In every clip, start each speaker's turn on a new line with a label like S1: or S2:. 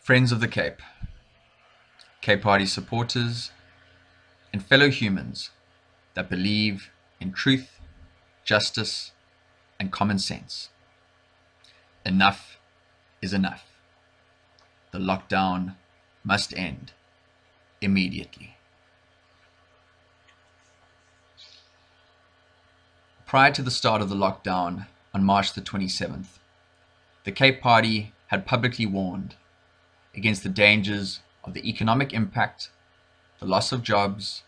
S1: Friends of the Cape, Cape Party supporters, and fellow humans that believe in truth, justice, and common sense. Enough is enough. The lockdown must end immediately. Prior to the start of the lockdown on March the 27th, the Cape Party had publicly warned against the dangers of the economic impact, the loss of jobs,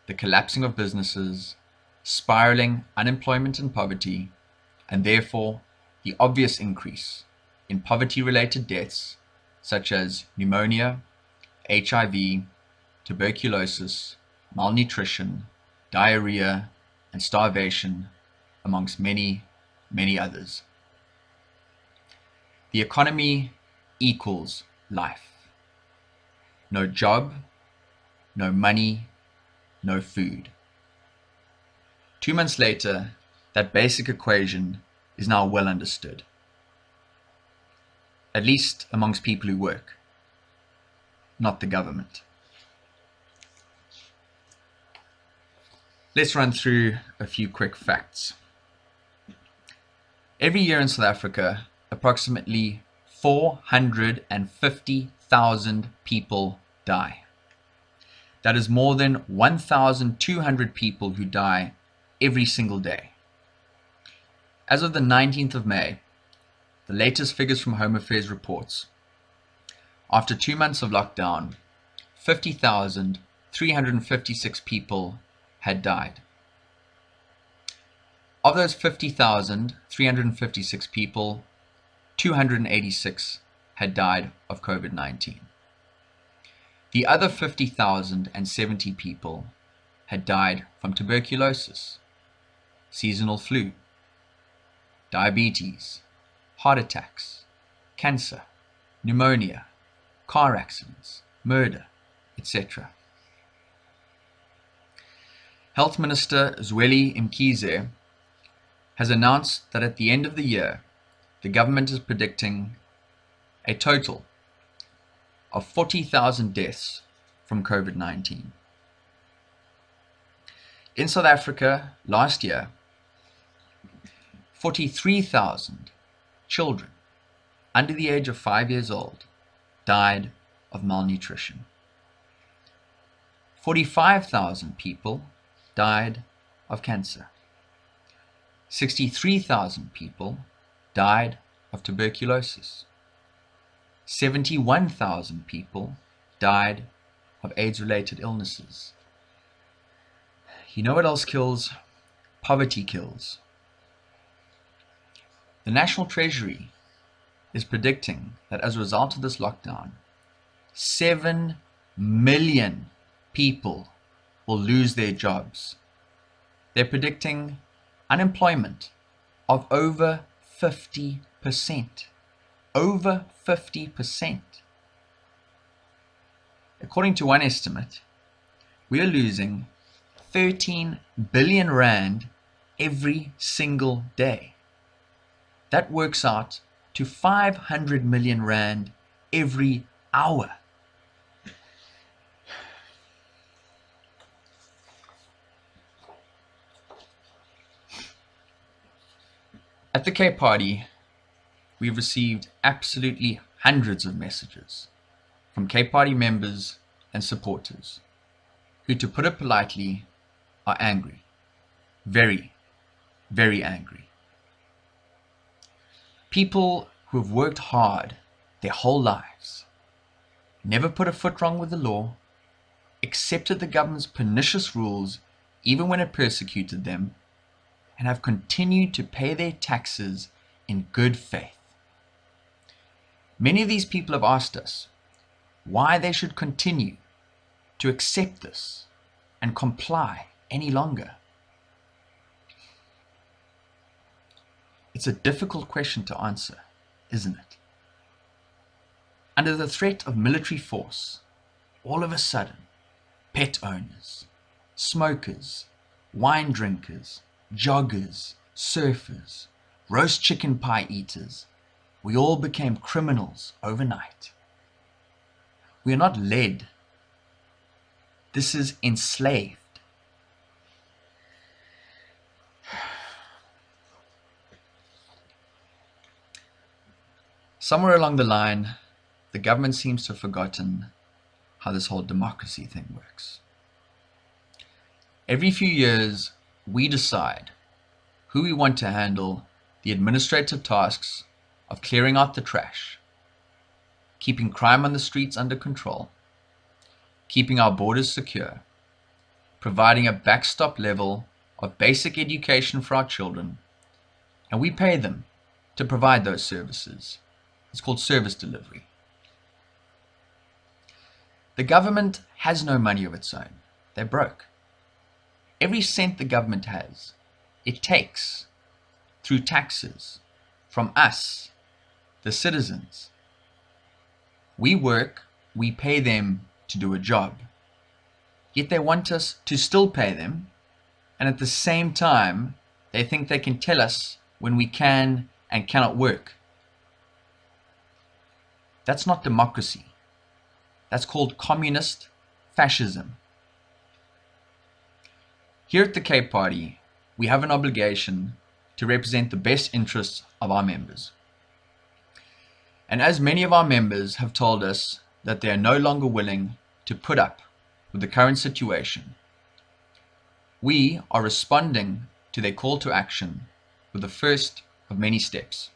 S1: the collapsing of businesses, spiraling unemployment and poverty, and therefore the obvious increase in poverty-related deaths such as pneumonia, HIV, tuberculosis, malnutrition, diarrhea, and starvation, amongst many, many others. The economy equals life. No job, no money, no food. 2 months later, that basic equation is now well understood, at least amongst people who work, not the government. Let's run through a few quick facts. Every year in South Africa, approximately 450,000 people die. That is more than 1,200 people who die every single day. As of the 19th of May, the latest figures from Home Affairs reports, after 2 months of lockdown, 50,356 people had died. Of those 50,356 people, 286 had died of COVID-19. The other 50,070 people had died from tuberculosis, seasonal flu, diabetes, heart attacks, cancer, pneumonia, car accidents, murder, etc. Health Minister Zweli Mkhize has announced that at the end of the year, the government is predicting a total of 40,000 deaths from COVID-19. In South Africa last year, 43,000 children under the age of 5 years old died of malnutrition. 45,000 people died of cancer. 63,000 people died of tuberculosis. 71,000 people died of AIDS-related illnesses. You know what else kills? Poverty kills. The National Treasury is predicting that as a result of this lockdown, 7 million people will lose their jobs. They're predicting unemployment of over 50%. Over 50%. According to one estimate, we are losing 13 billion rand every single day. That works out to 500 million rand every hour. At the Cape Party, we've received absolutely hundreds of messages from Cape Party members and supporters who, to put it politely, are angry. Very, very angry. People who have worked hard their whole lives, never put a foot wrong with the law, accepted the government's pernicious rules even when it persecuted them, and have continued to pay their taxes in good faith. Many of these people have asked us why they should continue to accept this and comply any longer. It's a difficult question to answer, isn't it? Under the threat of military force, all of a sudden, pet owners, smokers, wine drinkers, joggers, surfers, roast chicken pie eaters, we all became criminals overnight. We are not led. This is enslaved. Somewhere along the line, the government seems to have forgotten how this whole democracy thing works. Every few years, we decide who we want to handle the administrative tasks of clearing out the trash, keeping crime on the streets under control, keeping our borders secure, providing a backstop level of basic education for our children, and we pay them to provide those services. It's called service delivery. The government has no money of its own. They're broke. Every cent the government has, it takes through taxes from us, the citizens. We work, we pay them to do a job. Yet they want us to still pay them, and at the same time, they think they can tell us when we can and cannot work. That's not democracy. That's called communist fascism. Here at the Cape Party, we have an obligation to represent the best interests of our members. And as many of our members have told us that they are no longer willing to put up with the current situation, we are responding to their call to action with the first of many steps.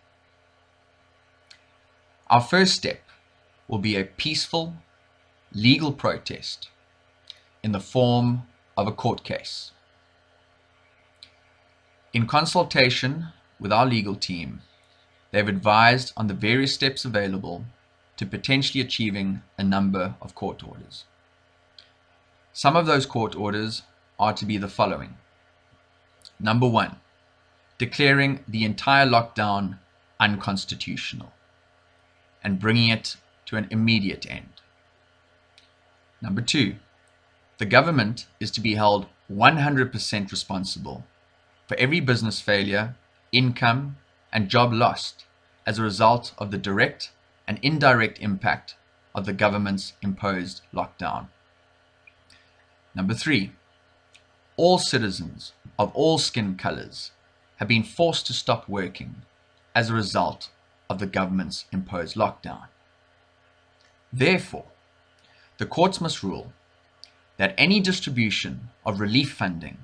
S1: Our first step will be a peaceful, legal protest in the form of a court case. In consultation with our legal team, they have advised on the various steps available to potentially achieving a number of court orders. Some of those court orders are to be the following. Number 1, declaring the entire lockdown unconstitutional and bringing it to an immediate end. Number 2, the government is to be held 100% responsible for every business failure, income, and job lost as a result of the direct and indirect impact of the government's imposed lockdown. Number 3, all citizens of all skin colors have been forced to stop working as a result of the government's imposed lockdown. Therefore, the courts must rule that any distribution of relief funding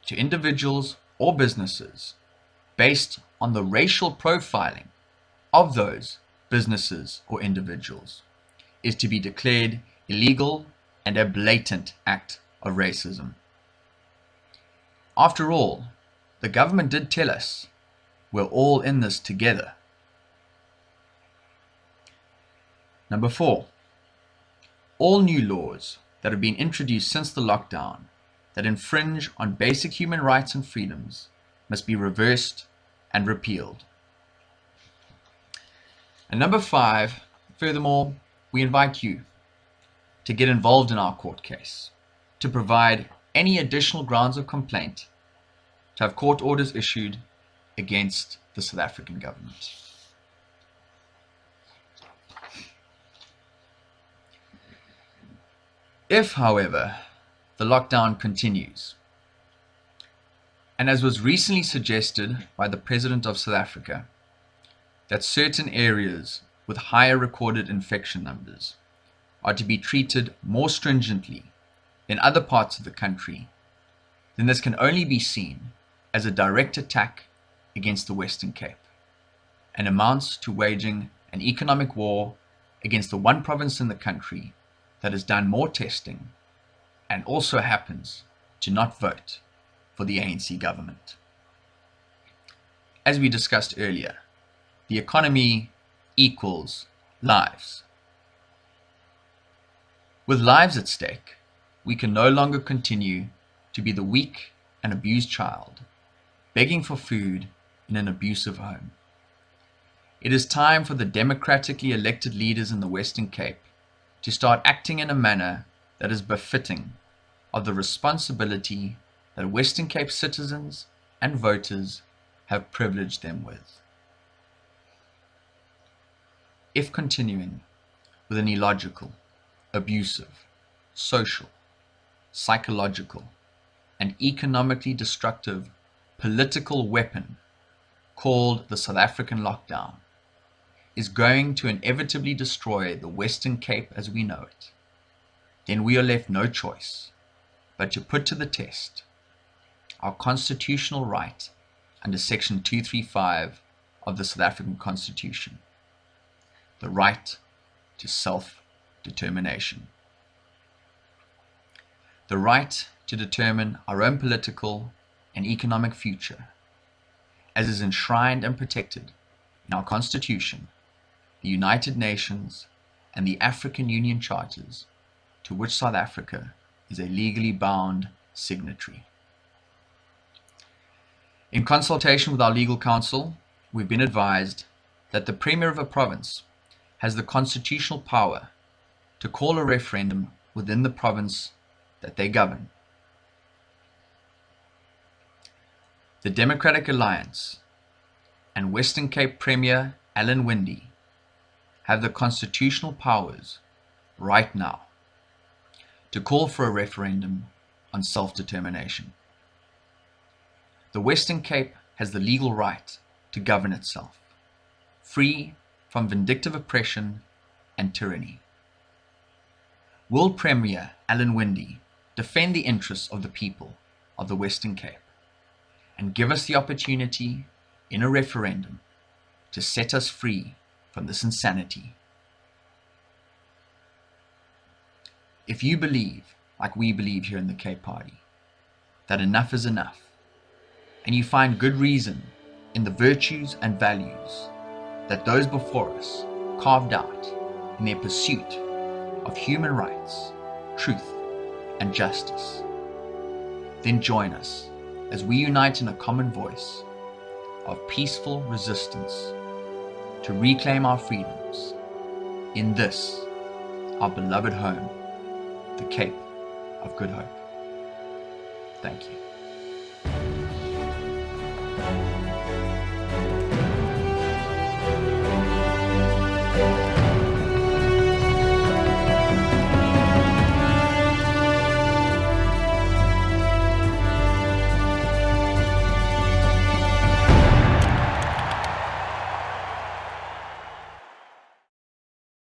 S1: to individuals or businesses based on the racial profiling of those businesses or individuals is to be declared illegal and a blatant act of racism. After all, the government did tell us we're all in this together. Number 4, all new laws that have been introduced since the lockdown that infringe on basic human rights and freedoms must be reversed and repealed. And number 5, furthermore, we invite you to get involved in our court case, to provide any additional grounds of complaint, to have court orders issued against the South African government. If, however, the lockdown continues, and as was recently suggested by the President of South Africa, that certain areas with higher recorded infection numbers are to be treated more stringently than other parts of the country, then this can only be seen as a direct attack against the Western Cape and amounts to waging an economic war against the one province in the country that has done more testing and also happens to not vote for the ANC government. As we discussed earlier, the economy equals lives. With lives at stake, we can no longer continue to be the weak and abused child, begging for food in an abusive home. It is time for the democratically elected leaders in the Western Cape to start acting in a manner that is befitting of the responsibility that Western Cape citizens and voters have privileged them with. If continuing with an illogical, abusive, social, psychological, and economically destructive political weapon called the South African lockdown is going to inevitably destroy the Western Cape as we know it, then we are left no choice but to put to the test our constitutional right under Section 235 of the South African Constitution, the right to self-determination. The right to determine our own political and economic future, as is enshrined and protected in our Constitution, the United Nations, and the African Union Charters, to which South Africa is a legally bound signatory. In consultation with our legal counsel, we've been advised that the Premier of a province has the constitutional power to call a referendum within the province that they govern. The Democratic Alliance and Western Cape Premier Alan Winde have the constitutional powers right now to call for a referendum on self-determination. The Western Cape has the legal right to govern itself, free from vindictive oppression and tyranny. Will Premier Alan Winde defend the interests of the people of the Western Cape and give us the opportunity in a referendum to set us free from this insanity? If you believe, like we believe here in the Cape Party, that enough is enough, and you find good reason in the virtues and values that those before us carved out in their pursuit of human rights, truth, and justice, then join us as we unite in a common voice of peaceful resistance to reclaim our freedoms in this, our beloved home, the Cape of Good Hope. Thank you.